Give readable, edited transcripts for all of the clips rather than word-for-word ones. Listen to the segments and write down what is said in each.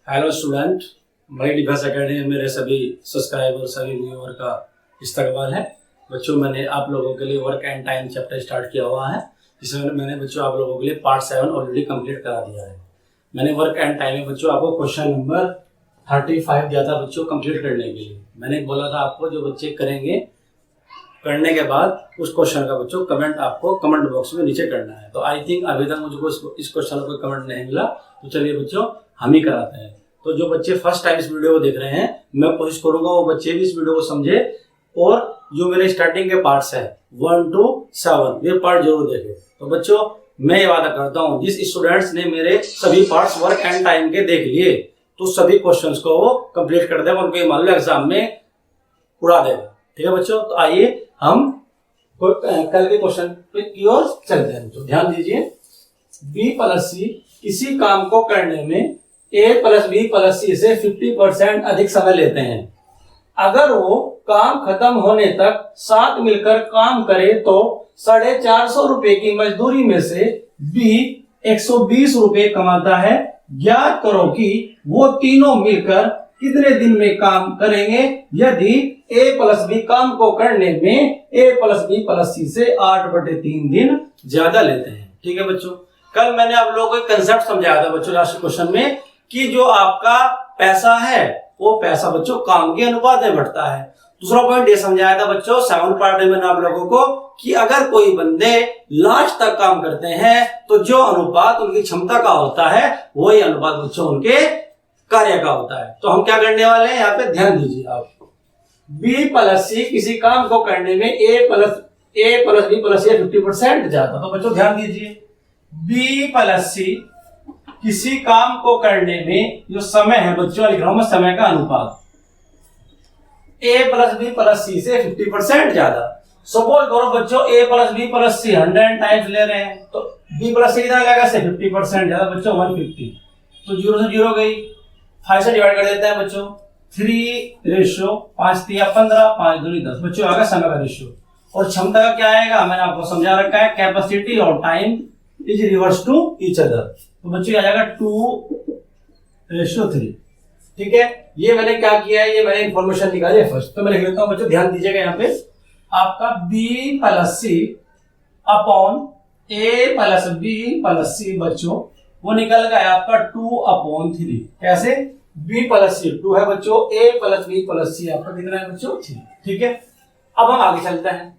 Hello student, मई defence academy में मेरे सभी सब्सक्राइबर सभी व्यूअर का इस्तकबाल है। बच्चों, मैंने आप लोगों के लिए work and time chapter start किया हुआ है, जिसमें मैंने बच्चों आप लोगों के लिए पार्ट 7 ऑलरेडी कंप्लीट करा दिया है। मैंने वर्क एंड टाइम में बच्चों आपको क्वेश्चन नंबर 35 दिया था बच्चों कंप्लीट करने के लिए। मैंने बोला था आपको जो बच्चे करेंगे, करने के बाद उस क्वेश्चन का बच्चों कमेंट आपको कमेंट बॉक्स में नीचे करना है। तो आई थिंक अभी तक मुझको इस क्वेश्चन का कोई कमेंट नहीं मिला, तो चलिए बच्चों हम ही कराते हैं। तो जो बच्चे फर्स्ट टाइम इस वीडियो को देख रहे हैं, मैं कोशिश करूंगा वो बच्चे भी इस वीडियो को समझे और जो मेरे स्टार्टिंग के पार्ट्स है 1 to 7 ये पार्ट जरूर देखें। तो बच्चों, मैं ये वादा करता हूँ जिस स्टूडेंट्स ने मेरे सभी पार्ट्स वर्क एंड टाइम के देख लिए तो सभी क्वेश्चंस को वो कंप्लीट कर देगा, उनको मान लो एग्जाम में उड़ा देगा। ठीक है बच्चों, तो आइए हम कल के क्वेश्चन की ओर चलते हैं। तो ध्यान दीजिए, B + C किसी काम को करने में A + B + C से 50% अधिक समय लेते हैं। अगर वो काम खत्म होने तक साथ मिलकर काम करे तो 450 रुपए की मजदूरी में से B 120 रुपए कमाता है। ज्ञात करो कि वो तीनों मिलकर कितने दिन में काम करेंगे यदि A + B काम को करने में A + B + C से 8/3 दिन ज्यादा लेते हैं। ठीक है बच्चों, कल मैंने आप लोगों को एक कंसेप्ट समझाया था बच्चों लास्ट क्वेश्चन में कि जो आपका पैसा है वो पैसा बच्चों काम के अनुपात में बढ़ता है। दूसरा पॉइंट ये समझाया था बच्चों 7 पार्ट में मैंने आप लोगों को कि अगर कोई बंदे लास्ट तक काम करते हैं तो जो अनुपात उनकी क्षमता का होता है वही अनुपात बच्चों उनके कार्य का होता है। तो हम क्या करने वाले हैं, यहाँ पे ध्यान दीजिए आप। B + C किसी काम को करने में A + B + C 50% ज्यादा। तो बच्चों ध्यान दीजिए, B + C किसी काम को करने में जो समय है बच्चों लिख रहा हूं मैं, समय का अनुपात A + B + C से 50% ज्यादा। सपोज करो बच्चों A + B + C 100 टाइम्स ले रहे हैं तो B + C कितना लगेगा से 50% ज्यादा बच्चों 150। तो 0 से 0 गई, 5 से डिवाइड कर देते हैं बच्चों 3 5 3 15 5 2 10 बच्चों आएगा समय का रेशियो। और क्षमता का क्या आएगा, मैंने आपको समझा रखा है, कैपेसिटी और time is reverse to each other. तो बच्चों आ जाएगा 2:3। ठीक है, ये मैंने क्या किया है, ये मैंने इंफॉर्मेशन निकाली है फर्स्ट। तो मैं लिख लेता हूं बच्चों, ध्यान दीजिएगा यहाँ पे आपका B + C upon A + B + C बच्चों वो निकल गया आपका 2/3। कैसे, B + C 2 है बच्चों, A + B + C आपका दिख रहा है बच्चों 3। ठीक है, अब हम आगे चलते हैं।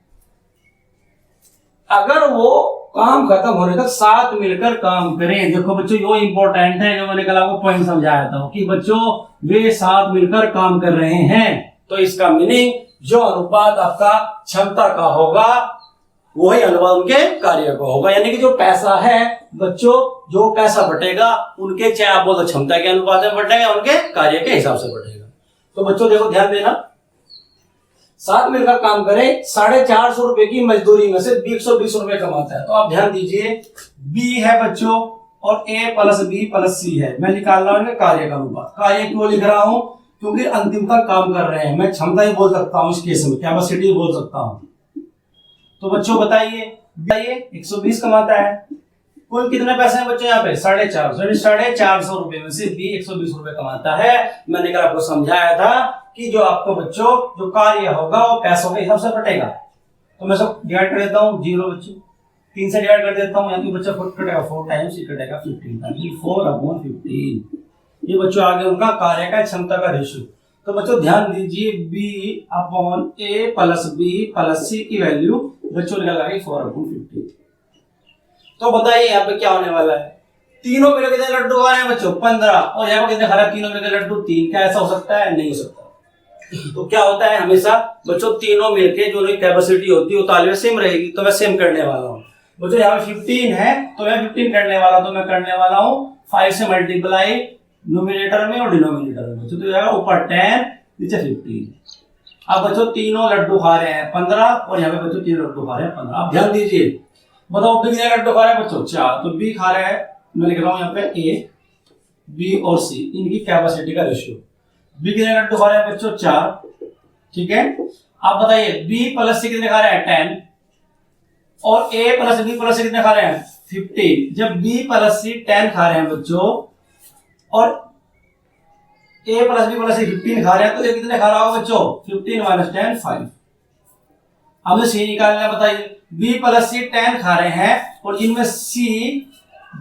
अगर वो काम खत्म होने तक साथ मिलकर काम करें, देखो बच्चों यो इंपॉर्टेंट है, जो मैंने कल आपको पॉइंट समझाया था कि बच्चों वे साथ मिलकर काम कर रहे हैं। तो इसका मीनिंग जो अनुपात आपका क्षमता का होगा वही अनुपात उनके कार्य का होगा। यानी कि जो पैसा है बच्चों, जो पैसा बटेगा उनके, चाहे आप बोलो क्षमता के अनुपात में बटेगा, उनके कार्य के हिसाब से बटेगा। तो बच्चों देखो ध्यान देना, साथ मिलकर काम करें 450 रुपए की मजदूरी में से B 120 रुपए कमाता है। तो आप ध्यान दीजिए, B है बच्चों और A + B + C है। मैं निकाल रहा हूं कार्य का अनुपात। कार्य क्यों लिख रहा हूं, क्योंकि अंतिम तक काम कर रहे हैं। मैं क्षमता ही बोल सकता हूं, इस केस में कैपेसिटी बोल सकता हूं। तो बच्चों बताइए 120 कमाता है, कुल कितने पैसे हैं बच्चों यहाँ पे 450। 450 रुपए में से B 120 रुपए कमाता है। मैंने कल आपको समझाया था कि जो आपको बच्चों जो कार्य होगा वो पैसों के हिसाब से बटेगा। तो मैं सब डिवाइड कर देता हूँ 0 बच्चों, 3 से डिवाइड कर देता हूँ, यानी बच्चा 4 कटेगा 4 टाइम्स, ये कटेगा 15, 4/15। ये बच्चों आगे उनका कार्य का क्षमता का रेशियो। तो बच्चों ध्यान दीजिए, B/A + B + C की वैल्यू बच्चों निकल गई 4/15। तो बताइए यहाँ पे क्या होने वाला है, तीनों मिलकर कितने लड्डू खा रहे हैं बच्चों 15, और यहाँ पे कितने खा रहे हैं तीनों मिलकर लड्डू 3। क्या ऐसा हो सकता है, नहीं हो सकता। तो क्या होता है हमेशा बच्चों, तीनों मिलके जो उनकी कैपेसिटी होती है वो तालमेल सेम रहेगी। तो मैं सेम करने वाला हूँ बच्चों, यहाँ पे 15 है तो मैं 15 करने वाला, तो मैं करने वाला हूँ 5 से मल्टीप्लाई न्यूमरेटर में और डिनोमिनेटर में बच्चों। तो जाएगा ऊपर 10 नीचे 15। अब बच्चों तीनों लड्डू खा रहे हैं 15 और यहाँ पे बच्चों 3 लड्डू खा रहे हैं 15। अब ध्यान दीजिए, बताओ B कितने लड्डू खा रहे हैं बच्चों 4। तो B खा रहा है, मैं लिख रहा हूँ यहाँ पे A, B और C इनकी कैपेसिटी का रेशियो। B कितने लड्डू खा रहे हैं बच्चों 4। ठीक है, आप बताइए B + C कितने खा रहे हैं 10 और A + B + C कितने खा रहे हैं 15। जब B + C 10 खा रहे हैं बच्चों और a प्लस बी प्लस सी 15 खा रहे हैं, तो ये कितने खा रहा होगा बच्चों? 15 माइनस 10 5। अब सी निकालना है, बताइए। b प्लस सी 10 खा रहे हैं और जिनमें सी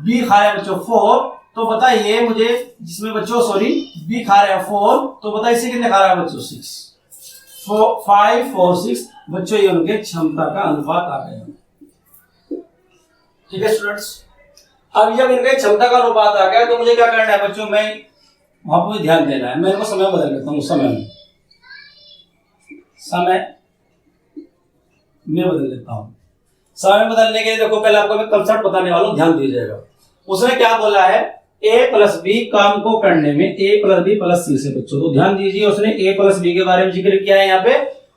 b खा रहे हैं बच्चों 4, तो बताइए मुझे, जिसमें बच्चों सॉरी b खा रहे हैं 4, तो बताइए सी कितने खा रहा है बच्चों? 6। 5 4 6 बच्चों, ये उनके क्षमता का अनुपात आ गया। ठीक है स्टूडेंट्स, अब जब इनके क्षमता का अनुपात आ गया तो मुझे क्या करना है बच्चों? मैं वहां पर ध्यान देना है। मैं इनको समय बदल लेता हूँ, समय में बदल लेता हूँ। समय बदलने के लिए देखो, पहले आपको मैं कंसेप्ट बताने वाला हूँ, ध्यान दीजिएगा। उसने क्या बोला है? a प्लस बी काम को करने में a प्लस बी प्लस सी से बच्चों, तो ध्यान दीजिए, उसने a प्लस बी के बारे में जिक्र किया है यहाँ पे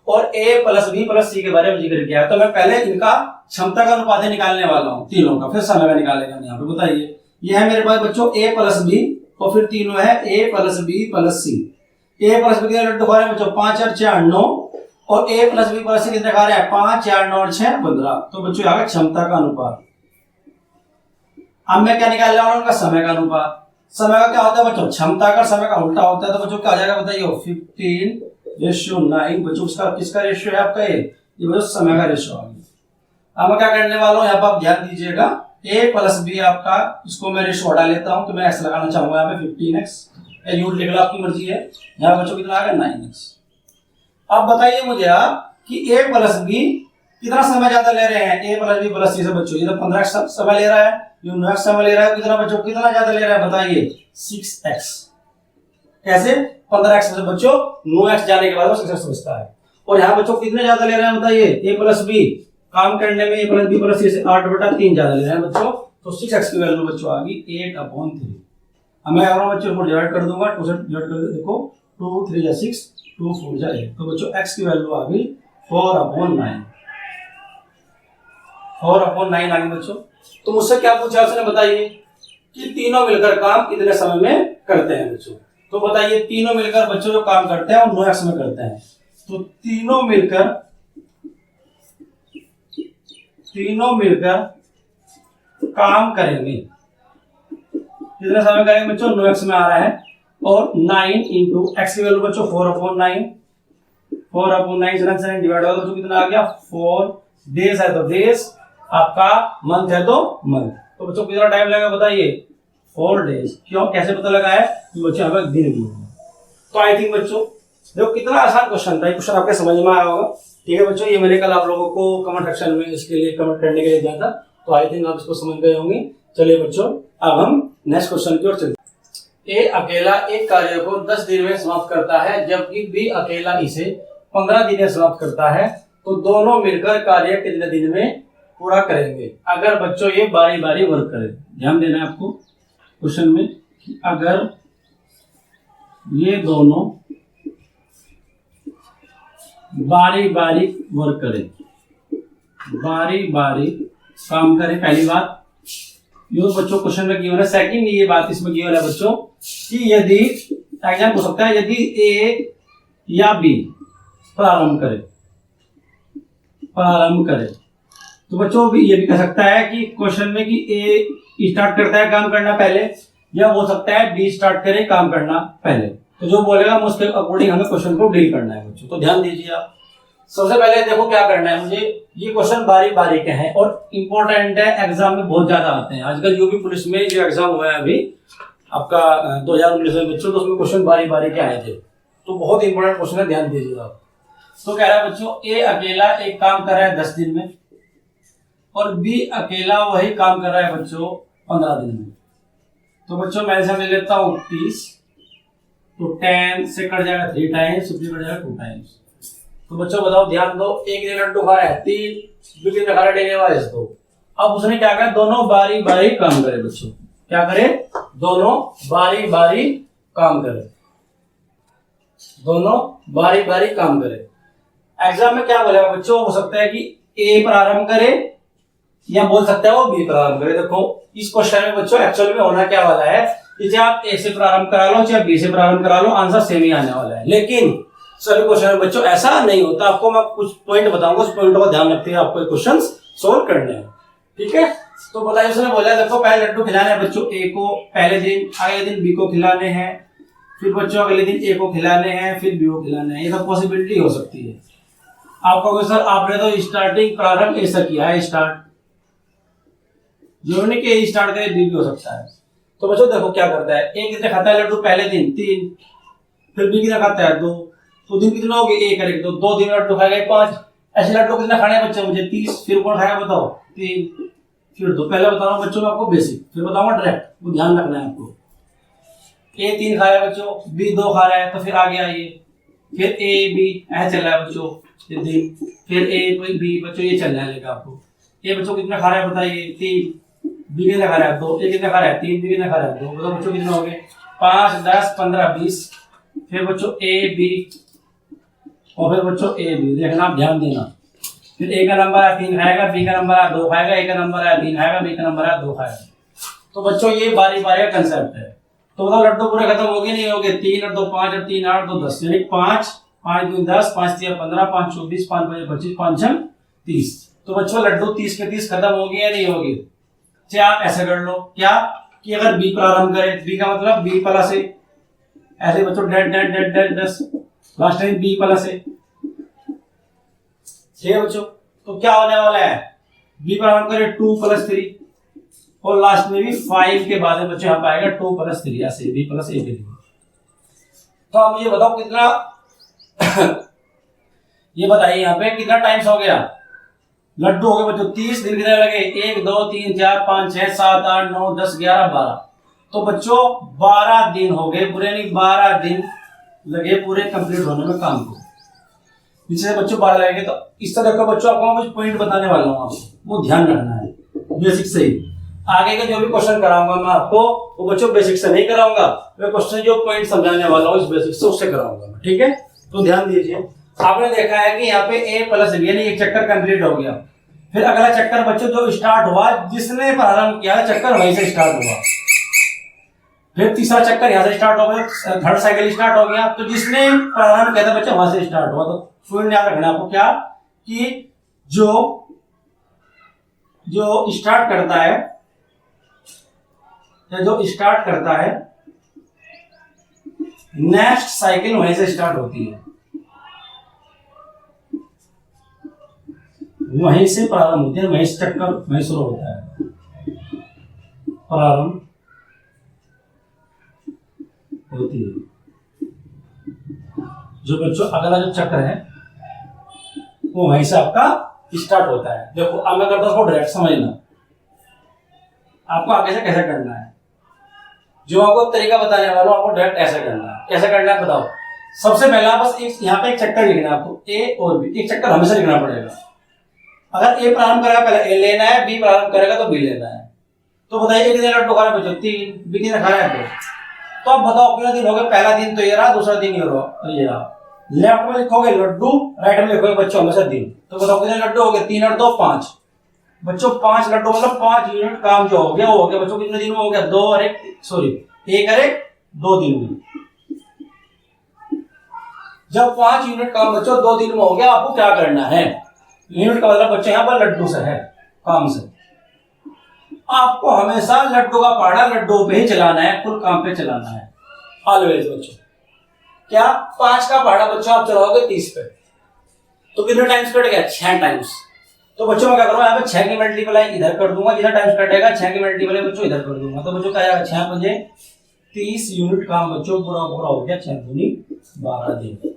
और a प्लस बी प्लस सी के बारे में जिक्र किया है। तो मैं पहले इनका क्षमता का अनुपात निकालने वाला हूँ तीनों का, फिर समय में निकालेगा यहाँ पे। बताइए, ये है मेरे पास बच्चों a प्लस बी और फिर तीनों है a plus B plus C. a plus B के लड्डू खा रहे हैं बच्चों 5 और 4 9, और a प्लस बी प्लस सी कितने खा रहे हैं? 5 4 9 और 6 15। तो बच्चों यहाँ क्षमता का अनुपात। अब मैं क्या निकाल रहा हूँ? उनका समय का अनुपात। समय का क्या होता है बच्चों? क्षमता का समय का उल्टा होता है। तो बच्चों क्या आ जाएगा बताइए? 15:9 बच्चों, किसका रेशियो है आपका? ये बच्चों समय का रेशियो आ गया। अब मैं क्या करने वाला हूँ, यहाँ पर आप ध्यान दीजिएगा, a प्लस बी आपका, इसको मैं रेशियो हटा लेता हूँ, तो मैं x लगाना चाहूंगा यहाँ पे 15x। यूनिट लिख लो, आपकी मर्जी है। यहाँ बच्चों कितना आ गया? 9x। अब बताइए मुझे आप कि a प्लस बी कितना समय ज्यादा ले रहे हैं? a प्लस बी प्लस सी से बच्चों, ये तो 15x समय ले रहा है, ये 9x समय ले रहा है। कितना बच्चों, कितना ज्यादा ले रहा है बताइए? 6x। कैसे? 15x से बच्चों 9x जाने के बाद वो 6x समझता है। और यहाँ बच्चों कितने ज्यादा ले रहे हैं बताइए? a प्लस बी काम करने में a प्लस बी प्लस सी से 8/3 ज्यादा ले रहे हैं बच्चों, तो 6x की वैल्यू बच्चों आ गई 8/3। अब मैं अगर बच्चों को डिवाइड कर दूंगा, 2 से डिवाइड कर दो, देखो 2 3 या 6, 2 4 जा 8, तो बच्चों x की वैल्यू आ गई 4/9। 4/9 आ गई बच्चों। तो मुझसे क्या पूछा उसने? बताइए कि तीनों मिलकर काम कितने समय में करते हैं बच्चों। तो बताइए, तीनों मिलकर बच्चों जो काम करते हैं वो 9x में करते हैं। तो तीनों मिलकर काम करेंगे, कितने समय करेंगे बच्चों? 9x में आ रहा है। और 9 इंटू x की वैल्यू बच्चों 4/9, 4/9 डिवाइड होगा बच्चों, कितना आ गया? 4 डेज है तो डेज, आपका मंथ है तो मंथ। तो बच्चों कितना टाइम लगेगा बताइए? 4 डेज। क्यों, कैसे पता लगा है? बच्चों यहाँ पर दिन भी है। तो आई थिंक बच्चों देखो कितना आसान क्वेश्चन था, क्वेश्चन आपके समझ में आया होगा। ठीक है बच्चों, ये मैंने कल आप लोगों को कमेंट सेक्शन में इसके लिए कमेंट करने के लिए दिया था, तो आई थिंक आप इसको समझ गए होंगे। चलिए बच्चों, अब हम नेक्स्ट क्वेश्चन की ओर चलते हैं। ए अकेला एक कार्य को 10 दिन में समाप्त करता है, जबकि बी अकेला इसे 15 दिन में समाप्त करता है, तो दोनों मिलकर कार्य कितने दिन में पूरा करेंगे? अगर बच्चों ये बारी बारी वर्क करें, ध्यान देना है आपको क्वेश्चन में, कि अगर ये दोनों बारी बारी वर्क करें, बारी बारी काम करें। पहली बात ये बच्चों क्वेश्चन में गिवन है। सेकंड ये बात इसमें गिवन है बच्चों कि यदि एग्जाम हो सकता है, यदि ए या बी प्रारंभ करे, तो बच्चों भी ये भी कह सकता है कि क्वेश्चन में कि ए स्टार्ट करता है काम करना पहले, या हो सकता है बी स्टार्ट करे काम करना पहले। तो जो बोलेगा उसके अकॉर्डिंग हमें क्वेश्चन को डील करना है बच्चों। तो ध्यान दीजिए आप। सबसे पहले देखो क्या करना है मुझे, ये क्वेश्चन बारी बारी के हैं और इंपॉर्टेंट है, एग्जाम में बहुत ज्यादा आते हैं। आजकल यूपी पुलिस में जो एग्जाम हुआ है अभी आपका 2019 में बच्चों, तो उसमें क्वेश्चन बारी बारी के आए थे, तो बहुत इंपॉर्टेंट क्वेश्चन है, ध्यान दीजिए आप। तो कह रहा है बच्चों, ए अकेला एक काम कर रहा है 10 दिन में और बी अकेला वही काम कर रहा है बच्चों 15 दिन में। तो बच्चों मैं ऐसा ले लेता हूँ 30, तो 10 से कट जाएगा 3 टाइम्स, 50 कट जाएगा 2 टाइम्स। तो बच्चों बताओ, ध्यान दो, एक दिन लड्डू खा रहा है 3, दूसरे दिन खा रहा है वाइज 2। अब उसने क्या कहा, दोनों बारी बारी काम करे बच्चों। क्या करे? दोनों बारी बारी काम करे, दोनों बारी बारी काम करे। एग्जाम में क्या बोलेगा बच्चों? हो सकता है कि ए प्रारंभ करे या बोल सकता है वो बी प्रारंभ करे। देखो इस क्वेश्चन में बच्चों एक्चुअल में होना क्या वाला है, कि चाहे आप ए से प्रारंभ करा लो चाहे बी से प्रारंभ करा लो, आंसर सेम ही आने वाला है। लेकिन सभी क्वेश्चन में बच्चों ऐसा नहीं होता। आपको मैं कुछ पॉइंट बताऊंगा, उस पॉइंट का ध्यान रखते हैं आपको क्वेश्चन सोल्व करने हैं। ठीक है, तो बताइए, उसने बोला देखो पहले लड्डू खिलाने हैं बच्चों ए को पहले दिन, अगले दिन बी को खिलाने हैं, फिर बच्चों अगले दिन ए को खिलाने हैं, फिर बी को खिलाने हैं, ये सब पॉसिबिलिटी हो सकती है। आप कहोगे सर आपने तो स्टार्टिंग प्रारंभ ऐसा किया है, स्टार्ट जो नहीं कि स्टार्ट करे बी भी हो सकता है। तो बच्चों देखो क्या करता है, ए कितने खाता है लड्डू पहले दिन 3, फिर बी कितना खाता है 2, तो दिन कितना हो गए ए करेंगे तो 2 दिन लड्डू खाएगा 5। ऐसे लड्डू कितने खाने हैं बच्चे मुझे 30, फिर कौन खाएगा बताओ 3, फिर 2। पहले बता रहा हूँ बच्चों में आपको बेसिक, फिर बताऊंगा डायरेक्ट, वो ध्यान रखना है आपको। ए 3 खा रहा है बच्चों, बी 2 खा रहा है, तो फिर आ गया ये, फिर ए बी ऐसे चल रहा है बच्चों ये दिन, फिर ए बी बच्चों ये चल रहा है लेगा आपको। ए बच्चों कितना खा रहा है बताइए 3, बी कितना खा रहा है 2, ए कितना खा रहा है 3, बी कितना खा रहा है 2, बताओ बच्चों कितना हो गए 5, 10, 15, 20। फिर बच्चों ए बी और फिर बच्चों ए बी, देखना आप ध्यान देना। फिर ए का नंबर है 3 खाएगा, बी का नंबर है 2 खाएगा, ए का नंबर है 3 खाएगा, बी का नंबर है 2 खाएगा। तो बच्चों ये बारी बारी का कंसेप्ट है। तो बताओ लड्डू पूरे खत्म हो गए नहीं हो गए, 3 और 2 5 और 3 8 2 10, यानी 5 5 2 10, 5 3 15, 5 24, 5 5 25, 5 6 30। तो बच्चों लड्डू 30 के 30 खत्म हो गए या नहीं हो गए। चाहे आप ऐसे कर लो क्या कि अगर बी प्रारंभ करें, बी का मतलब बी प्लस ए, ऐसे बच्चों date date date date 10 last time B plus A, ठीक है बच्चों। तो क्या होने वाला है, बी प्रारंभ करें 2 + 3 और लास्ट में भी 5 के बाद में बच्चों यहाँ पे आएगा 2 + 3, ऐसे बी प्लस ए के लिए। तो आप मुझे बताओ कितना ये बताइए यहाँ पे कितना टाइम्स हो गया लड्डू हो गए बच्चों 30 दिन कितने लगे 1 2 3 4 5 6 7 8 9 10 11 12। तो बच्चों 12 दिन हो गए पूरे, नहीं 12 दिन लगे पूरे कंप्लीट होने में काम को। जिससे बच्चों 12 लगेंगे। तो इस तरह का बच्चों आपको कुछ पॉइंट बताने वाला हूँ, आपको वो ध्यान रखना है बेसिक से ही। आगे के जो भी क्वेश्चन कराऊंगा मैं आपको वो बच्चों बेसिक से नहीं कराऊंगा, मैं क्वेश्चन जो पॉइंट समझाने वाला हूँ इस बेसिक से उससे कराऊंगा मैं, ठीक है। तो ध्यान दीजिए, आपने देखा है कि यहाँ पे ए प्लस बी यानी एक चक्कर कंप्लीट हो गया। फिर अगला चक्कर बच्चों जो स्टार्ट हुआ, जिसने प्रारंभ किया चक्कर वहीं से स्टार्ट हुआ। फिर तीसरा चक्कर यहाँ से स्टार्ट हो गया, थर्ड साइकिल स्टार्ट हो गया। तो जिसने प्रारंभ किया था बच्चा वहां से स्टार्ट हुआ। तो फुल याद रखना आपको क्या कि जो स्टार्ट करता है या जो स्टार्ट करता है नेक्स्ट साइकिल वहीं से स्टार्ट होती है, वहीं से प्रारंभ होती है, वहीं से चक्कर वहीं शुरू होता है। प्रारंभ होती है जो बच्चों अगला जो चक्र है वो वहीं से आपका स्टार्ट होता है। देखो अब मैं करता हूं उसको डायरेक्ट समझना, आपको आगे से कैसे करना है। जो आपको तरीका बताने वाला हूं आपको डायरेक्ट ऐसे करना है। कैसे करना है बताओ। सबसे पहला बस एक यहाँ पे एक चक्कर लिखना है आपको, ए और बी, एक चक्कर हमेशा लिखना पड़ेगा। अगर ए प्रारंभ करेगा पहले ए लेना है, बी प्रारंभ करेगा तो बी लेना है। तो बताइए कितने लड्डू खा रहे हैं बच्चों 3, बी कितने खा रहे हैं 2। तो अब बताओ कितने दिन हो गए, पहला दिन तो ये रहा, दूसरा दिन ये रहा। लेफ्ट में लिखोगे लड्डू, राइट में लिखोगे बच्चों हमेशा दिन। तो बताओ कितने लड्डू हो गए 3 और 2 5 बच्चों 5 लड्डू मतलब 5 यूनिट काम जो हो गया वो हो गया बच्चों। कितने दिन में हो गया 2 और 1 सॉरी 1 और 1 2 दिन में। जब 5 यूनिट काम बच्चों 2 दिन में हो गया, आपको क्या करना है, यूनिट का मतलब बच्चों यहाँ पर लड्डू से है, काम से। आपको हमेशा लड्डू का पहाड़ा लड्डू पे ही चलाना है, फुल काम पे चलाना है ऑलवेज बच्चों। क्या 5 का पहाड़ा बच्चों आप चलाओगे 30 पे, तो कितने टाइम्स कट गया 6 टाइम्स। तो बच्चों मैं क्या करूंगा यहाँ पे 6 की मल्टीप्लाई इधर कर दूंगा, जितना टाइम्स कटेगा 6 की मल्टीप्लाई बच्चों इधर कर दूंगा। तो बच्चों क्या आएगा 6 बजे 30 यूनिट काम बच्चों पूरा पूरा हो गया, 6 दूनी 12 दिन।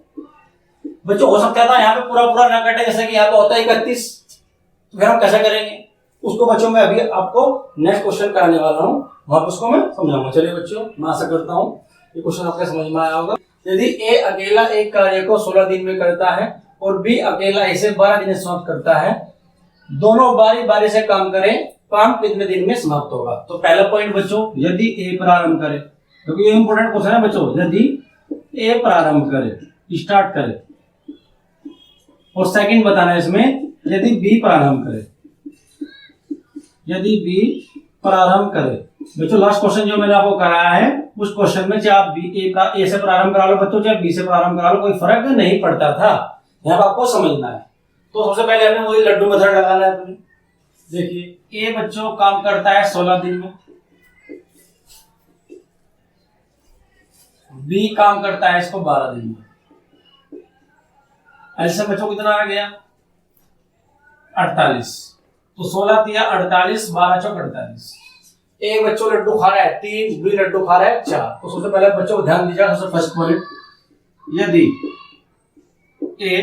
बच्चों हो सकता था यहाँ पे पूरा पूरा ना कटे, जैसे कि यहाँ पे होता है 31, तो फिर हम कैसे करेंगे उसको बच्चों मैं अभी आपको नेक्स्ट क्वेश्चन कराने वाला हूँ, वहां पर उसको मैं समझाऊंगा। चलिए बच्चों मैं आशा करता हूँ ये क्वेश्चन आपके समझ में आया होगा। यदि ए अकेला एक कार्य को 16 दिन में करता है और बी अकेला इसे 12 दिन में समाप्त करता है, दोनों बारी बारी से काम करें, काम कितने दिन में समाप्त होगा। तो पहला पॉइंट बच्चों यदि ए प्रारंभ करे, क्योंकि ये इंपोर्टेंट क्वेश्चन है बच्चों, यदि ए प्रारंभ करे स्टार्ट करे, और सेकंड बताना है इसमें यदि बी प्रारंभ करे, यदि बी प्रारंभ करे। बच्चों लास्ट क्वेश्चन जो मैंने आपको कराया है उस क्वेश्चन में चाहे आप ए से प्रारंभ करा लो बच्चों, चाहे बी से प्रारंभ करा लो, कोई फर्क नहीं पड़ता था। यहाँ पर आपको समझना है। तो सबसे पहले हमें वही लड्डू मेथड लगाना है। देखिए ए बच्चों काम करता है 16 दिन में, बी काम करता है इसको 12 दिन में। ऐसे बच्चों कितना आ गया 48। तो 16 दिया 48, 12 चौक 48। एक बच्चों लड्डू खा रहा है 3, बी लड्डू खा रहा है 4। तो सबसे पहले बच्चों को ध्यान दीजिएगा, सबसे फर्स्ट पॉइंट, यदि ए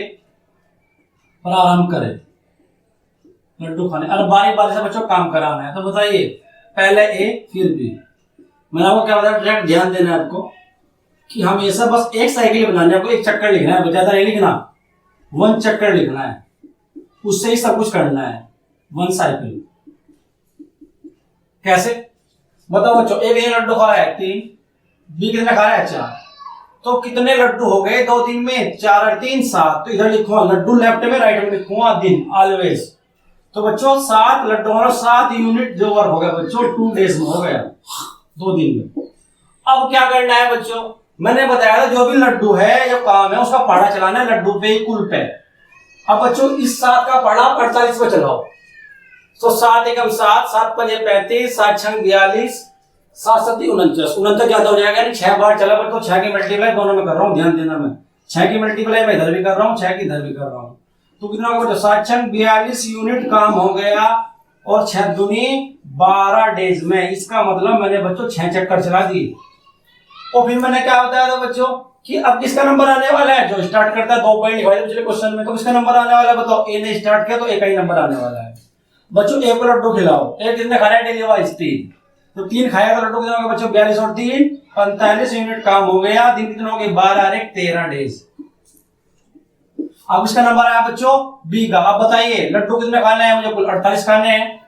प्रारंभ करे लड्डू खाने और बारी बारी से बच्चों काम कराना है, तो बताइए पहले ए फिर बी। मैंने आपको क्या बताया, डायरेक्ट ध्यान देना है आपको कि हमेशा बस एक साइकिल बनानी है, आपको एक चक्कर लिखना है, ज्यादा नहीं लिखना, 1 चक्कर लिखना है, उससे ही सब कुछ करना है, 1 साइकिल। कैसे बताओ बच्चों, एक दिन लड्डू खा रहा है 3, बी कितने खा रहा है 4, तो कितने लड्डू हो गए 2 दिन में, 4 और 3 7। तो इधर लिखूंगा लड्डू लेफ्ट में, राइट में लिखूंगा दिन ऑलवेज। तो बच्चों 7 लड्डू और 7 यूनिट जो वर्क हो गया बच्चों 2 डेज में हो गया, 2 दिन में। अब क्या करना है बच्चों, मैंने बताया था जो भी लड्डू है जो काम है उसका पढ़ा चलाना है लड्डू पे कुल पे। अब बच्चों इस 7 का पढ़ा 48 पे चलाओ, तो 7 एकम 7, 7 पंजे 35, 7 छंग 42, 7 सत्ती 49, 49 ज्यादा हो जाएगा, 6 बार चला पर, तो 6 की मल्टीप्लाई दोनों में कर रहा हूँ, ध्यान देना, मैं 6 की मल्टीप्लाई मैं इधर भी कर रहा हूँ, 6 की इधर भी कर रहा हूँ। तो कितना होगा, 7 छंग 42 यूनिट काम हो गया, और 6 दूनी 12 डेज में। इसका मतलब मैंने बच्चों 6 चक्कर चला दिए। और फिर मैंने क्या बताया था बच्चों कि अब किसका नंबर आने वाला है, जो स्टार्ट करता है 2 पॉइंट लिखवाए पिछले क्वेश्चन में, तो किसका नंबर आने वाला है बताओ, ए ने स्टार्ट किया तो ए का ही नंबर आने वाला है। बच्चों एक लड्डू खिलाओ, एक कितने खा रहा है डेली वाइज 3, तो 3 खाएगा तो लड्डू कितना होगा बच्चों 42 और 3 45 यूनिट काम हो गया। दिन कितने हो गए 12 और 1 13 डेज। अब इसका नंबर आया बच्चों बी का। अब बताइए लड्डू कितने खाने हैं, मुझे कुल 48 खाने हैं,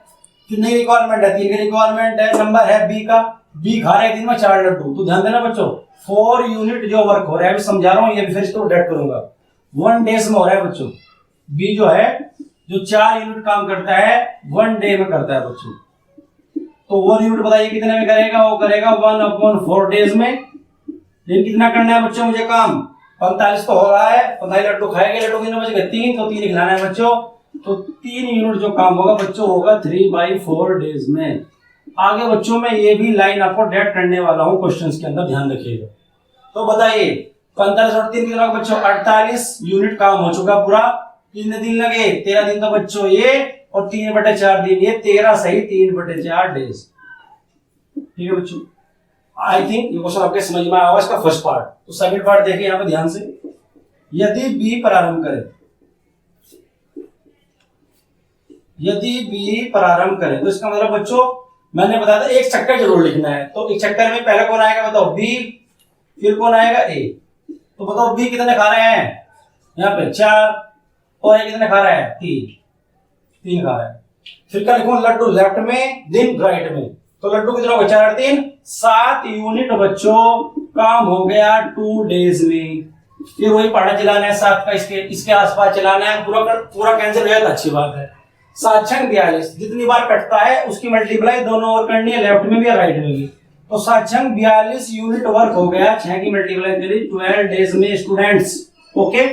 कितने रिक्वायरमेंट है 3 की रिक्वायरमेंट है, नंबर है बी का, बी खा रहे दिन में 4 लड्डू। तो ध्यान देना बच्चों 4 यूनिट जो वर्क हो रहा है, समझा रहा हूं, ये भी फिर इसको डेट करूंगा, 1 डेज में हो रहा है बच्चों। बी जो है जो 4 यूनिट काम करता है 1 डे में करता है बच्चों। तो 1 यूनिट बताइए कितने में करेगा, वो करेगा 1/4 डेज में। लेकिन कितना करना है बच्चों मुझे काम, 45 तो हो रहा है, 45 लड्डू खाएंगे, लड्डू कितने बच गए 3, तो 3 खिलाना है बच्चों। तो 3 यूनिट जो काम होगा बच्चों होगा 3/4 डेज में। आगे बच्चों में ये भी लाइन आपको डेट करने वाला हूं क्वेश्चंस के अंदर, ध्यान रखिएगा। तो बताइए 45 और 3 कितना बच्चों 48 यूनिट काम हो चुका पूरा। कितने दिन लगे 13 दिन, तो बच्चों ये, और 3/4 दिन ये, 13 सही 3/4 डेज। ठीक है बच्चों, आई थिंक ये क्वेश्चन आपके समझ में आया इसका फर्स्ट पार्ट। तो सेकंड पार्ट देखिए यहाँ पे ध्यान से, यदि बी प्रारंभ करे, यदि बी प्रारंभ करे तो इसका मतलब बच्चों मैंने बताया था एक चक्कर जरूर लिखना है। तो एक चक्कर में पहले कौन आएगा बताओ बी, फिर कौन आएगा ए। तो बताओ बी कितने खा रहे हैं यहाँ पे 4, और ए कितने खा रहा है 3 खा रहा है। फिर क्या लिखूं लड्डू लेफ्ट में दिन राइट में, तो लड्डू कितना होगा 4 3 7 यूनिट बच्चों काम हो गया 2 डेज में। फिर वही पढ़ा चलाना है 7 का, इसके आसपास चलाना है, पूरा कैंसिल हो जाए तो अच्छी बात है। 7 छंग 42 जितनी बार कटता है उसकी मल्टीप्लाई दोनों ओर करनी है, लेफ्ट में भी और राइट में भी। तो 7 छंग 42 यूनिट वर्क हो गया, 6 की मल्टीप्लाई करी 12 डेज में स्टूडेंट्स। ओके,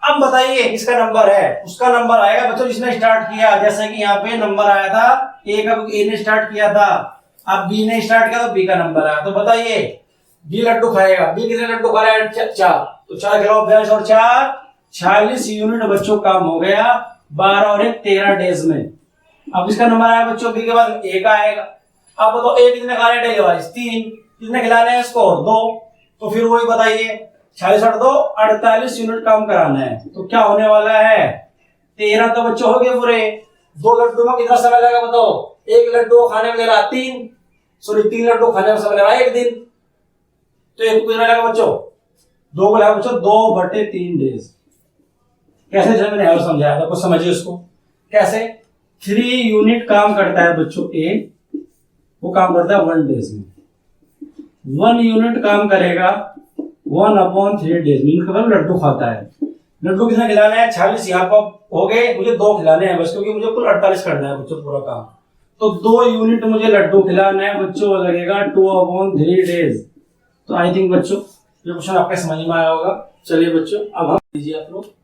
अब बताइए किसका नंबर है, उसका नंबर आएगा बच्चों जिसने स्टार्ट किया। जैसे कि यहाँ पे नंबर आया था ए का, ए ने स्टार्ट किया था, अब बी ने स्टार्ट किया तो बी का नंबर आया। तो बताइए बी लड्डू खाएगा, बी कितने लड्डू खा रहा है 4, तो 4 खिलाओ 42 और 4 46 यूनिट बच्चों काम हो गया 12 और 1 13 डेज में। अब इसका नंबर आया बच्चों बी के बाद ए का आएगा। अब बताओ ए कितने खा रहे हैं डेली वाइज 3, कितने खिलाने हैं इसको 2, तो फिर वही बताइए 46 और 2 48 यूनिट काम कराना है। तो क्या होने वाला है 13 तो बच्चों हो गए पूरे। 2 लड्डू में कितना समय लगेगा बताओ, 1 लड्डू खाने में ले रहा 3 लड्डू खाने में समय ले रहा 1 दिन, तो एक कितना लगेगा बच्चों 2 को लगेगा बच्चों 2/3 डेज। कैसे जब मैंने समझाया था कुछ समझिए उसको कैसे। 3 यूनिट काम करता है बच्चों ए, वो काम करता है 1 डेज में। 1 यूनिट काम करेगा 1/3 डेज में। इनका मतलब लड्डू खाता है। लड्डू कितना खिलाना है 46 यहाँ पर हो गए, मुझे 2 खिलाने हैं बस, क्योंकि मुझे कुल 48 करना है बच्चों पूरा काम। तो 2 यूनिट मुझे लड्डू खिलाना है बच्चों, लगेगा 2/3 डेज। तो आई थिंक बच्चों ये क्वेश्चन आपके समझ में आया होगा। चलिए बच्चों अब हम लीजिए आप लोग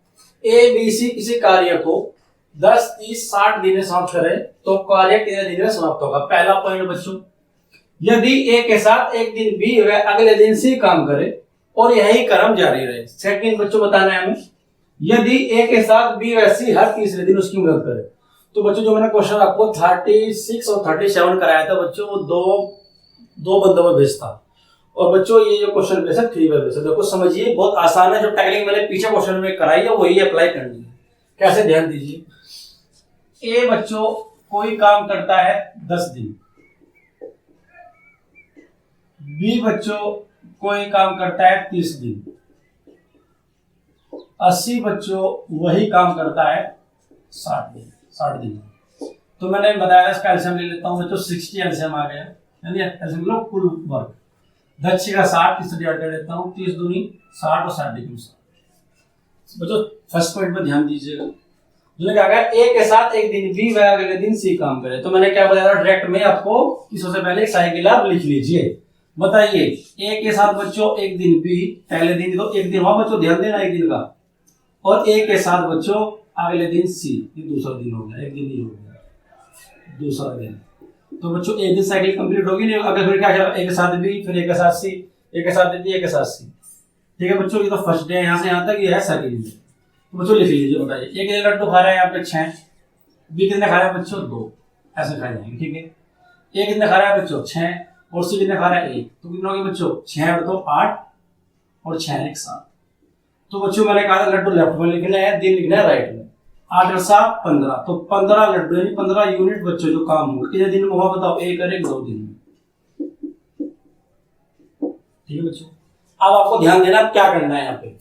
ए बी सी किसी कार्य को 10 30 60 दिन में समाप्त करें तो कार्य कितने दिन में समाप्त होगा। पहला पॉइंट बच्चों, यदि ए के साथ एक दिन बी व अगले दिन सी काम करे और यही क्रम जारी रहे। सेकंड बच्चों बताना है हमें, यदि ए के साथ बी और सी हर तीसरे दिन उसकी मदद करे। तो बच्चों जो मैंने क्वेश्चन आपको 36 और 37 कराया था बच्चों, वो दो बंदों में भेजता। और बच्चों ये जो क्वेश्चन बेस है 3 बार बेस है। देखो समझिए बहुत आसान है, जो टैकलिंग मैंने पीछे क्वेश्चन में कराई है वही अप्लाई करनी है। कैसे, ध्यान दीजिए। ए बच्चों कोई काम करता है 10 दिन, बी बच्चों कोई काम करता है 30 दिन, 80 बच्चों वही काम करता है 60 दिन। तो मैंने बताया इसका एल्सियम ले लेता हूं बच्चों, 60 एल्सियम आ गया, यानी एल्सियम लो कुल वर्क 10 का 60 30 डिवाइड कर लेता हूं, 30 दूनी 60 और 60 दूनी 60। बच्चों फर्स्ट पॉइंट पर ध्यान दीजिएगा, जो क्या कहा ए के साथ एक दिन बी व अगले दिन सी काम करे। तो मैंने क्या बताया डायरेक्ट में आपको कि सबसे पहले एक साइकिल आप लिख लीजिए। बताइए ए के साथ बच्चों एक दिन बी, पहले दिन तो एक दिन हुआ बच्चों, ध्यान देना एक दिन का, और ए के साथ बच्चों अगले दिन सी, ये दूसरा दिन हो गया, एक दिन ही हो गया दूसरा दिन। तो बच्चों एक दिन साइकिल कंप्लीट होगी नहीं, अगर फिर क्या एक के साथ बी, फिर एक के साथ सी, एक के साथ बी, एक के साथ सी। ठीक है बच्चों, ये तो फर्स्ट डे यहाँ से यहाँ तक ये है सेकंड डे। तो बच्चों लिख लीजिए, बताइए एक लड्डू खा रहा है यहाँ पे 6, बी कितने खा रहा है बच्चों 2, ऐसे खा जाएंगे। ठीक है, ए कितने खा रहा है बच्चों 6, और सी कितने खा रहा है 1, तो कितना हो गया बच्चों 6 और 2 8 और 6 एक साथ। तो बच्चों मैंने कहा था लड्डू लेफ्ट में लिखना है, दिन लिखना है राइट में। 8 और 7 15, तो 15 लड्डू यानी 15 यूनिट बच्चों जो काम होगा कितने दिन में होगा बताओ, 1 और 1 2 दिन में। ठीक है बच्चों, अब आपको ध्यान देना क्या करना है। यहाँ पे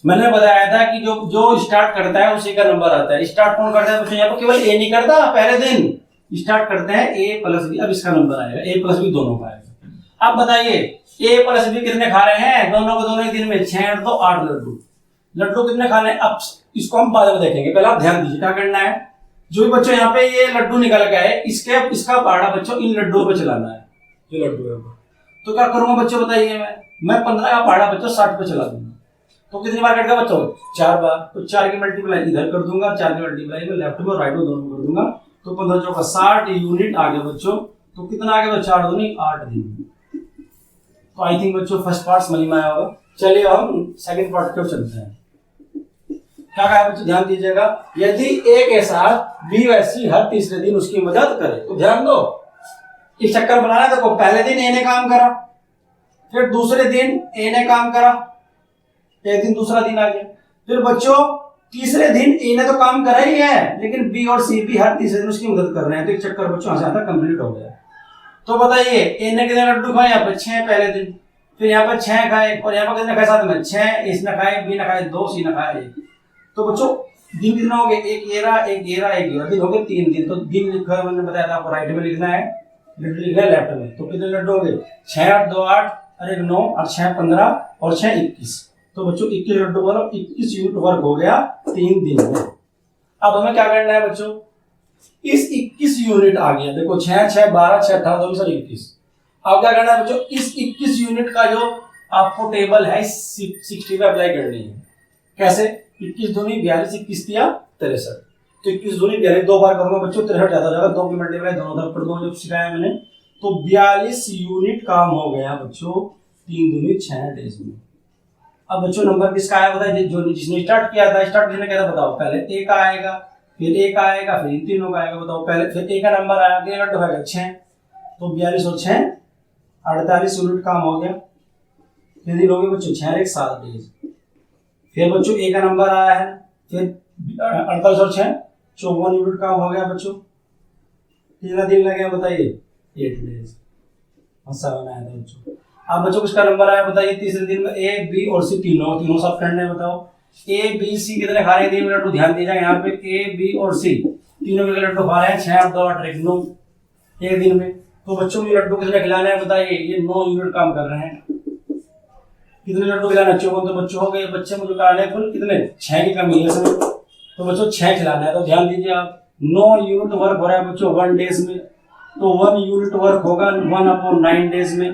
मैंने बताया था कि जो स्टार्ट करता है उसी का नंबर आता है। स्टार्ट कौन करता है बच्चों, यहाँ पे केवल ए नहीं करता, पहले दिन स्टार्ट करते हैं ए प्लस बी, अब इसका नंबर आएगा ए प्लस बी दोनों का आएगा। अब बताइए ए प्लस बी कितने खा रहे हैं, दोनों को दोनों दिन में 6 और 2 8 लड्डू कितने खाने। अब इसको हम बाद में देखेंगे, पहले आप ध्यान दीजिए क्या करना है। जो भी बच्चों यहाँ पे ये लड्डू निकल गया है, इसका पाड़ा बच्चों इन लड्डुओं पे चलाना है, जो लड्डू है। तो क्या करूंगा बच्चों बताइए, मैं 15 का पाड़ा बच्चों 60 पे चला दूंगा। तो कितनी बार कटेगा बच्चों 4 बार, तो 4 की मल्टीप्लाई इधर कर दूंगा, 4 की मल्टीप्लाई में लेफ्ट में और राइट में दोनों कर दूंगा। तो 15 चौका 60 यूनिट आ गया बच्चों। तो कितना आ गया तो 4 दूनी 8 दिन। तो आई थिंक बच्चों फर्स्ट पार्ट समझ में आया होगा। चलिए हम सेकंड पार्ट की ओर चलते हैं। क्या कहा बच्चों, ध्यान दीजिएगा। यदि ए के साथ बी व सी हर तीसरे दिन उसकी मदद करे, तो ध्यान दो इस चक्कर बनाना। देखो पहले दिन ए ने काम करा, फिर दूसरे दिन ए ने काम करा, एक दिन दूसरा दिन आ गया, फिर बच्चों तीसरे दिन ए ने तो काम करा ही है, लेकिन बी और सी भी हर तीसरे दिन उसकी मदद कर रहे हैं। तो एक चक्कर बच्चों यहाँ से कंप्लीट हो गया। तो बताइए ए ने कितने लड्डू खाए, यहाँ पे 6 पहले दिन, फिर यहाँ पे 6 खाए, और यहाँ पे कितने खाए साथ में 6, इसने खाए, बी ने खाए 2, सी ने खाए 1। तो बच्चों दिन कितना हो गया, एक गेरा दिन हो गए 3 दिन। तो दिन लिखा मैंने बताया था आपको, राइट में लिखना है, लिखना है लेफ्ट में। तो कितने लड्डू हो गए 6 8 2 8 और 1 9 और 6 15 और 6 21। तो बच्चों 21 लड्डू वाला 21 यूनिट वर्क हो गया 3 दिन में। अब हमें क्या करना है बच्चों, इस 21 यूनिट आ गया, देखो 6 6 12 6 18 सर 21। अब क्या करना है बच्चों, इस 21 यूनिट का जो आपको टेबल है 60 पे अप्लाई करनी है। कैसे, 21 दूनी 42, 21 दिया 63। तो 21 दूनी 42 दो बार करूंगा बच्चों, 63 ज्यादा जाएगा, 2 की मल्टीप्लाई दोनों तरफ कर दो, जो सिखाया मैंने। तो 42 यूनिट काम हो गया बच्चों 3 दूनी 6 डेज में। अब बच्चों नंबर किसका आया बताइए, जो जिसने स्टार्ट किया था, स्टार्ट किसने किया था बताओ, पहले ए का आएगा, फिर ए का आएगा, फिर इन तीनों का आएगा। बताओ पहले फिर ए का नंबर आया, कितना लड्डू आएगा 6, तो 42 और 6 48 यूनिट काम हो गया। फिर दिन हो गए बच्चों 6 और 1 7 डेज। फिर बच्चों ए का नंबर आया है, फिर 48 और 6 54 यूनिट काम हो गया बच्चों। कितना दिन लग गया बताइए 8 डेज। 7 आया था बच्चों। अब बच्चों किसका नंबर आया बताइए, तीसरे दिन में ए बी और सी तीनों सब करने हैं। बताओ ए बी सी कितने खा रहे हैं दिन में लड्डू, ध्यान दीजिएगा यहाँ पे ए बी और सी तीनों के लड्डू खा रहे हैं 6 और 2 8 1 9 एक दिन में। तो बच्चों को लड्डू कितने खिलाने हैं बताइए, ये 9 यूनिट काम कर रहे हैं। कितने लड्डू खिलाना है, 54 तो बच्चों हो गए, बच्चे मुझे खिलाने हैं कुल कितने 6 की कमी है इसमें। तो बच्चों 6 खिलाना है। तो ध्यान दीजिए आप 9 यूनिट वर्क हो रहा है बच्चों 1 डेज में। तो 1 यूनिट वर्क होगा 1/9 डेज में।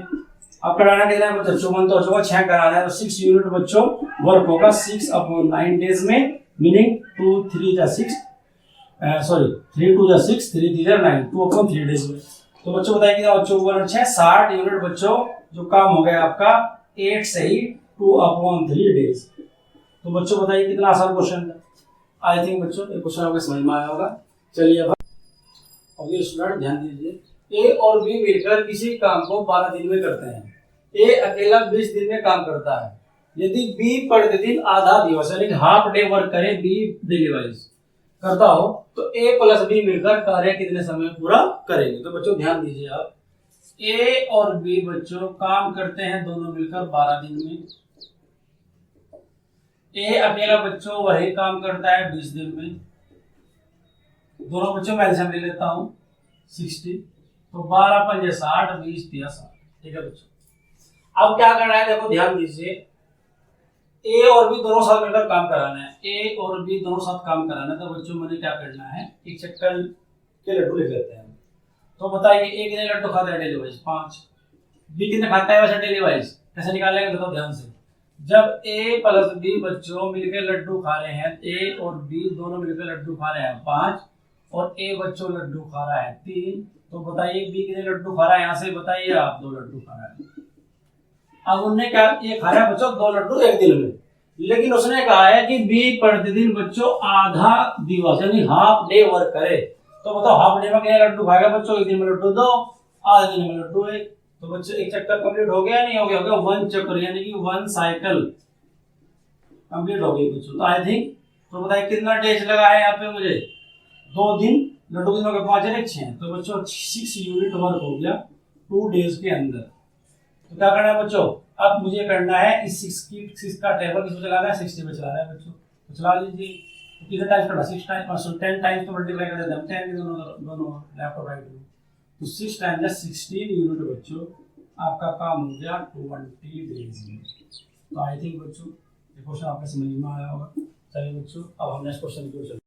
अब कराना कितना है बच्चों 54, तो 6 कराना है, तो 6 यूनिट बच्चों वर्क होगा 6/9 डेज में। मीनिंग 2 3 जा 6 3 2 जा 6 3 3 जा 9 2/3 डेज में। तो बच्चों बताइए कितना बच्चों 1 और 6 60 यूनिट बच्चों जो काम हो गया आपका 8 से ही 2/3 days। तो बच्चों बताइए कितना आसान क्वेश्चन है। आई थिंक बच्चों ये क्वेश्चन आपको समझ में आया होगा। चलिए अब स्टूडेंट ध्यान दीजिए। ए और बी मिलकर किसी काम को 12 दिन में करते हैं। ए अकेला 20 दिन में काम करता है। यदि बी प्रतिदिन आधा दिवस यानी हाफ डे वर्क करे, बी डेली वाइज करता हो, तो ए प्लस बी मिलकर कार्य कितने समय में पूरा करेंगे। तो बच्चों ध्यान दीजिए आप, ए और बी बच्चों काम करते हैं दोनों मिलकर 12 दिन में। ए अकेला बच्चों वही काम करता है 20 दिन में। दोनों बच्चों मैं एल्सियम ले लेता हूं 60, तो 12 पंजे 60, 20 दिया 60। ठीक है बच्चों, अब क्या करना है देखो ध्यान दीजिए। ए और बी दोनों साथ मिलकर काम कराना है। ए और बी दोनों साथ काम कराना है, तो बच्चों मैंने क्या करना है, एक चक्कर के लड्डू लिख लेते हैं। तो बताइए ए कितने लड्डू खाता है डेली वाइज, 5। बी कितने खाता है वैसे डेली वाइज, कैसे निकालेंगे देखो ध्यान से। जब ए प्लस बी बच्चों मिलकर लड्डू खा रहे हैं, ए और बी दोनों मिलकर लड्डू खा रहे हैं 5, और ए बच्चों लड्डू खा रहा है 3, तो बताइए बी कितने लड्डू खा रहा है, यहाँ से बताइए आप, 2 लड्डू खा रहा है। अब उनने क्या, ये खाया बच्चों 2 लड्डू एक दिन में, लेकिन उसने कहा है कि बी प्रतिदिन बच्चों आधा दिवस यानी हाफ डे वर्क करे। तो बताओ हाफ डे में कितने लड्डू खाएगा बच्चों, एक दिन में लड्डू 2, आधे दिन में लड्डू 1। तो बच्चों एक चक्कर कंप्लीट हो गया नहीं हो गया, हो गया 1 चक्कर यानी कि 1 साइकिल कंप्लीट हो गई बच्चों। तो आई थिंक, तो बताइए कितना डेज लगा है यहाँ पे मुझे, 2 दिन। लड्डू कितने हो गए, 5 और 6, तो बच्चों 6 यूनिट वर्क हो गया 2 डेज के अंदर। तो क्या करना है बच्चों, अब मुझे करना है इस 6 का टेबल किसमें चलाना है, 60 में चलाना है बच्चों। तो चला लीजिए। तो कितने टाइम्स करना, 6 टाइम्स, 10 टाइम्स तो मल्टीप्लाई कर देते हैं 10 के दोनों लेफ्ट और राइट में। तो 6 टाइम्स 16 यूनिट बच्चों, आपका काम हो गया 20 डेज में। तो आई थिंक बच्चों ये क्वेश्चन आपके समझ में आया होगा। चलिए बच्चों अब हम नेक्स्ट क्वेश्चन की ओर चलते हैं।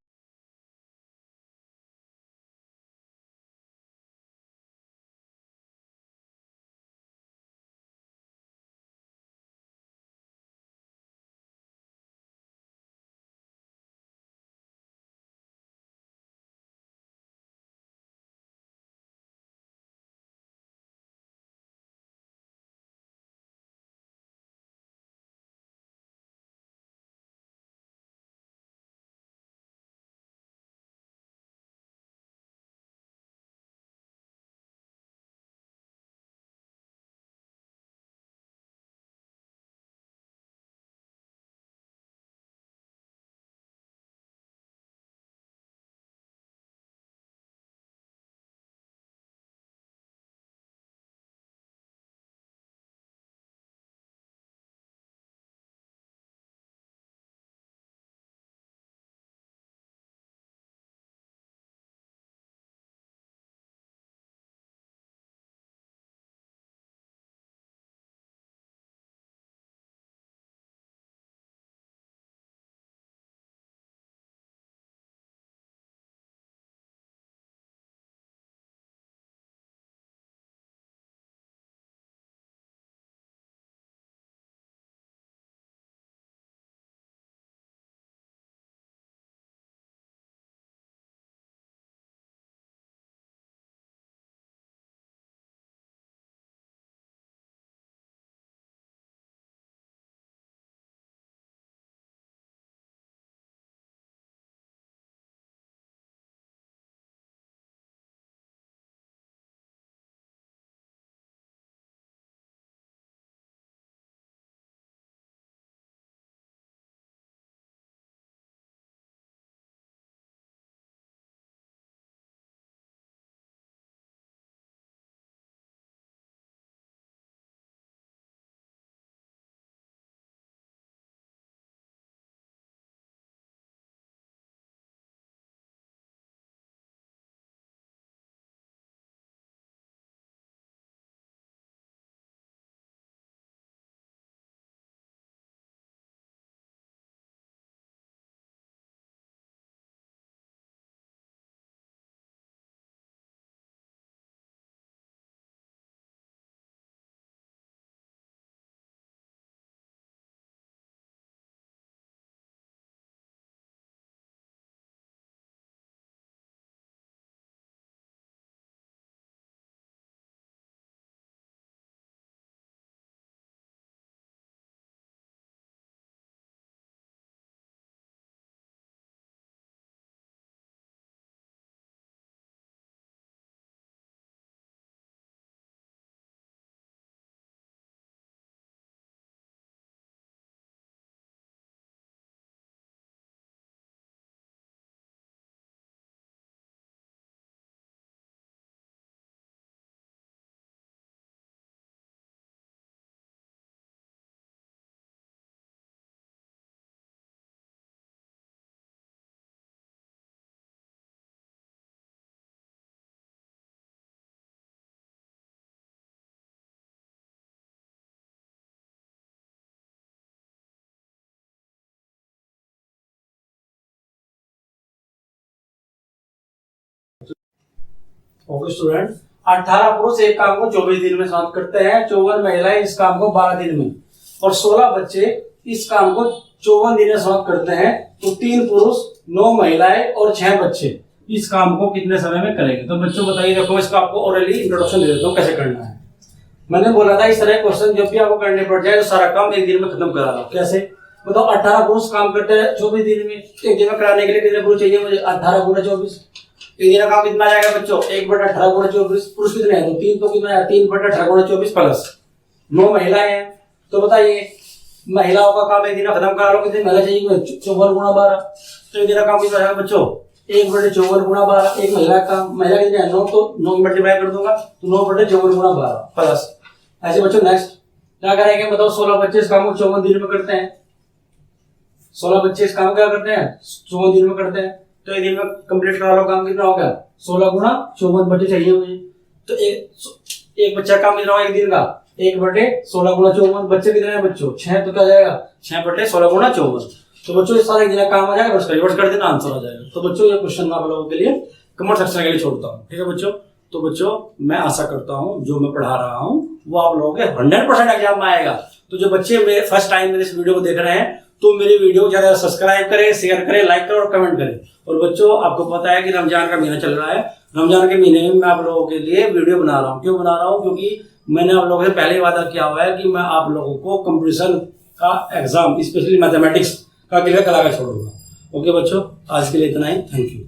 ओके स्टूडेंट, 18 पुरुष एक काम को 24 दिन में समाप्त करते हैं, 54 महिलाएं इस काम को 12 दिन में, और 16 बच्चे इस काम को 54 दिन में समाप्त करते हैं। तो 3 पुरुष, 9 महिलाएं और 6 बच्चे इस काम को कितने समय में करेंगे? तो बच्चों बताइए, देखो इसका आपको ओरली इंट्रोडक्शन दे देता हूँ कैसे करना है। मैंने बोला था इस तरह क्वेश्चन जब भी आपको करने पड़ जाए तो सारा काम एक दिन में खत्म करा लो। कैसे? बताओ, 18 पुरुष काम करते हैं 24 दिन में, एक दिन में कराने के लिए कितने पुरुष चाहिए मुझे? 18 गुना 24, एक दिन का काम कितना आ जाएगा बच्चों? 1/18 गुना 24। पुरुष कितने हैं? तो 3, तो कितना है? 3/18 गुना 24 प्लस 9 महिलाएं हैं। तो बताइए, महिलाओं का काम एक दिन में खत्म करा लो, कितनी महिला चाहिए? 54 गुना 12। तो एक दिन का काम कितना आएगा बच्चों? 1/54 गुना 12। एक महिला का, महिला कितने हैं? 9, तो 9 मल्टीप्लाई कर दूंगा तो 9/54 गुना 12 प्लस। ऐसे बच्चों नेक्स्ट क्या करेंगे? बताओ, 16 बच्चे इस काम को 54 दिन में करते हैं। 16 बच्चे इस काम क्या करते हैं? 54 दिन में करते हैं। तो एक दिन में कंप्लीट करा लो काम। कितना हो गया? 16 गुना 54 बच्चे चाहिए मुझे। तो एक बच्चा काम कितना होगा एक दिन का? 1/16 गुना 54। बच्चे कितने हैं बच्चों? 6। तो क्या जाएगा? 6/16 गुना 54। तो बच्चों इस सारा एक दिन का काम आ जाएगा, उसका रिवर्स कर देना, आंसर आ जाएगा। तो बच्चों ये क्वेश्चन मैं आप लोगों के लिए कमेंट सेक्शन के लिए छोड़ता हूँ, ठीक है बच्चों। तो बच्चों मैं आशा करता हूँ जो मैं पढ़ा रहा हूँ वो आप लोगों के 100% एग्जाम में आएगा। तो जो बच्चे मेरे फर्स्ट टाइम मेरे इस वीडियो को देख रहे हैं तो मेरी वीडियो को ज्यादा सब्सक्राइब करें, शेयर करें, लाइक करें और कमेंट करें। और बच्चों आपको पता है कि रमजान का महीना चल रहा है, रमजान के महीने में मैं आप लोगों के लिए वीडियो बना रहा हूँ। क्यों बना रहा हूँ? क्योंकि मैंने आप लोगों से पहले ही वादा किया हुआ है कि मैं आप लोगों को कंपटीशन का एग्जाम, स्पेशली मैथमेटिक्स का क्लियर करा कर छोड़ूंगा। ओके बच्चों, आज के लिए इतना ही। Thank you.